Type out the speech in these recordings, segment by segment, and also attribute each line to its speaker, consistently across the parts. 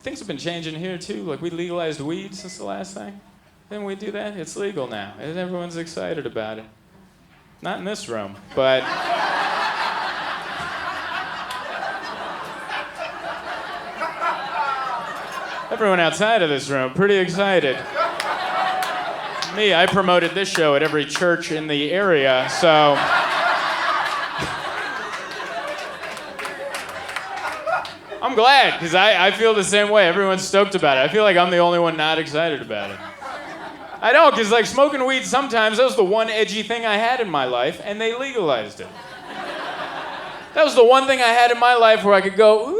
Speaker 1: Things have been changing here too. Like we legalized weed since the last thing. Didn't we do that? It's legal now. And everyone's excited about it. Not in this room, but everyone outside of this room, pretty excited. Me, I promoted this show at every church in the area, so I'm glad, because I feel the same way. Everyone's stoked about it. I feel like I'm the only one not excited about it. I don't, because like smoking weed sometimes, that was the one edgy thing I had in my life, and they legalized it. That was the one thing I had in my life where I could go,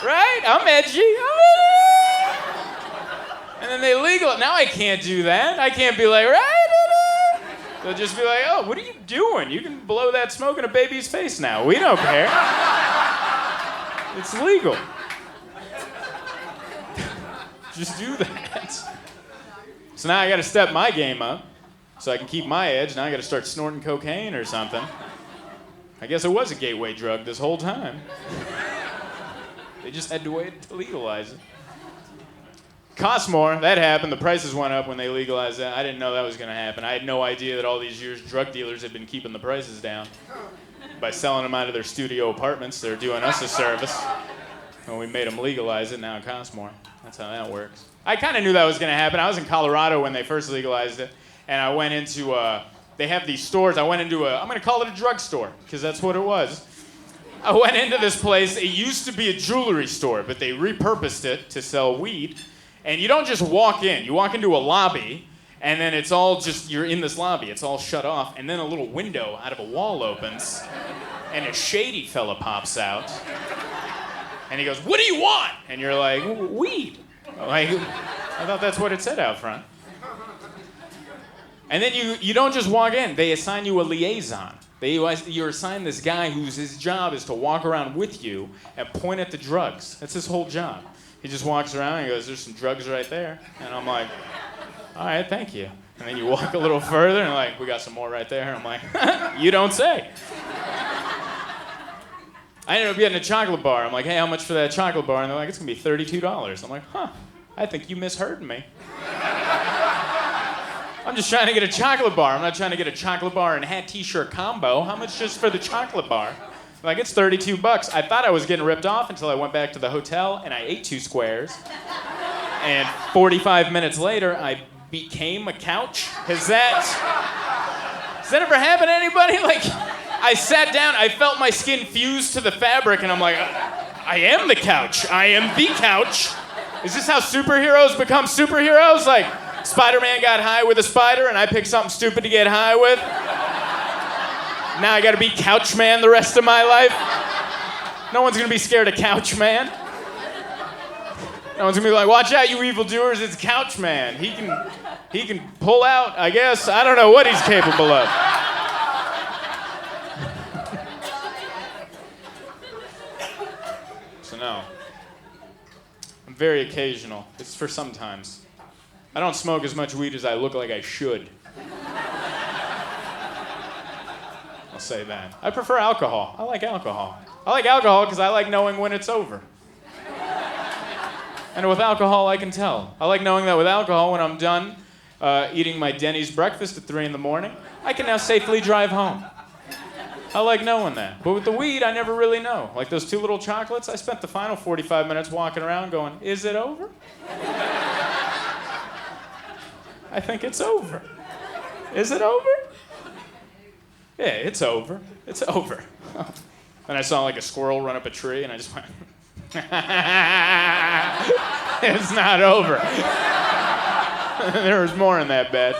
Speaker 1: right? I'm edgy. And then they legalized. Now I can't do that. I can't be like, right? They'll just be like, oh, what are you doing? You can blow that smoke in a baby's face now. We don't care. It's legal. Just do that. So now I got to step my game up so I can keep my edge. Now I got to start snorting cocaine or something. I guess it was a gateway drug this whole time. They just had to wait to legalize it. Costs more. That happened. The prices went up when they legalized that. I didn't know that was going to happen. I had no idea that all these years drug dealers had been keeping the prices down by selling them out of their studio apartments. They're doing us a service. And we made them legalize it. Now it costs more. That's how that works. I kind of knew that was going to happen. I was in Colorado when they first legalized it, and I went into they have these stores. I went into I'm going to call it a drugstore because that's what it was. I went into this place. It used to be a jewelry store, but they repurposed it to sell weed. And you don't just walk in. You walk into a lobby, and then it's all just, you're in this lobby. It's all shut off, and then a little window out of a wall opens, and a shady fella pops out. And he goes, what do you want? And you're like, weed. Like, I thought that's what it said out front. And then you don't just walk in. They assign you a liaison. You're assigned this guy his job is to walk around with you and point at the drugs. That's his whole job. He just walks around and goes, there's some drugs right there. And I'm like, all right, thank you. And then you walk a little further and like, we got some more right there. I'm like, you don't say. I ended up getting a chocolate bar. I'm like, hey, how much for that chocolate bar? And they're like, it's going to be $32. I'm like, I think you misheard me. I'm just trying to get a chocolate bar. I'm not trying to get a chocolate bar and hat t-shirt combo. How much just for the chocolate bar? Like, it's $32. I thought I was getting ripped off until I went back to the hotel and I ate 2 squares. And 45 minutes later, I became a couch. Has that ever happened to anybody? Like, I sat down, I felt my skin fuse to the fabric, and I'm like, I am the couch. I am the couch. Is this how superheroes become superheroes? Like, Spider-Man got high with a spider, and I picked something stupid to get high with. Now I gotta be Couch Man the rest of my life. No one's gonna be scared of Couch Man. No one's gonna be like, watch out, you evildoers, it's Couch Man. He can pull out, I guess. I don't know what he's capable of. So no. I'm very occasional. It's for sometimes. I don't smoke as much weed as I look like I should. I'll say that. I prefer alcohol. I like alcohol. I like alcohol because I like knowing when it's over. And with alcohol, I can tell. I like knowing that with alcohol, when I'm done eating my Denny's breakfast at 3 in the morning, I can now safely drive home. I like knowing that. But with the weed, I never really know. Like those 2 little chocolates, I spent the final 45 minutes walking around going, is it over? I think it's over. Is it over? Yeah, it's over. It's over. And I saw like a squirrel run up a tree, and I just went, it's not over. There was more in that batch.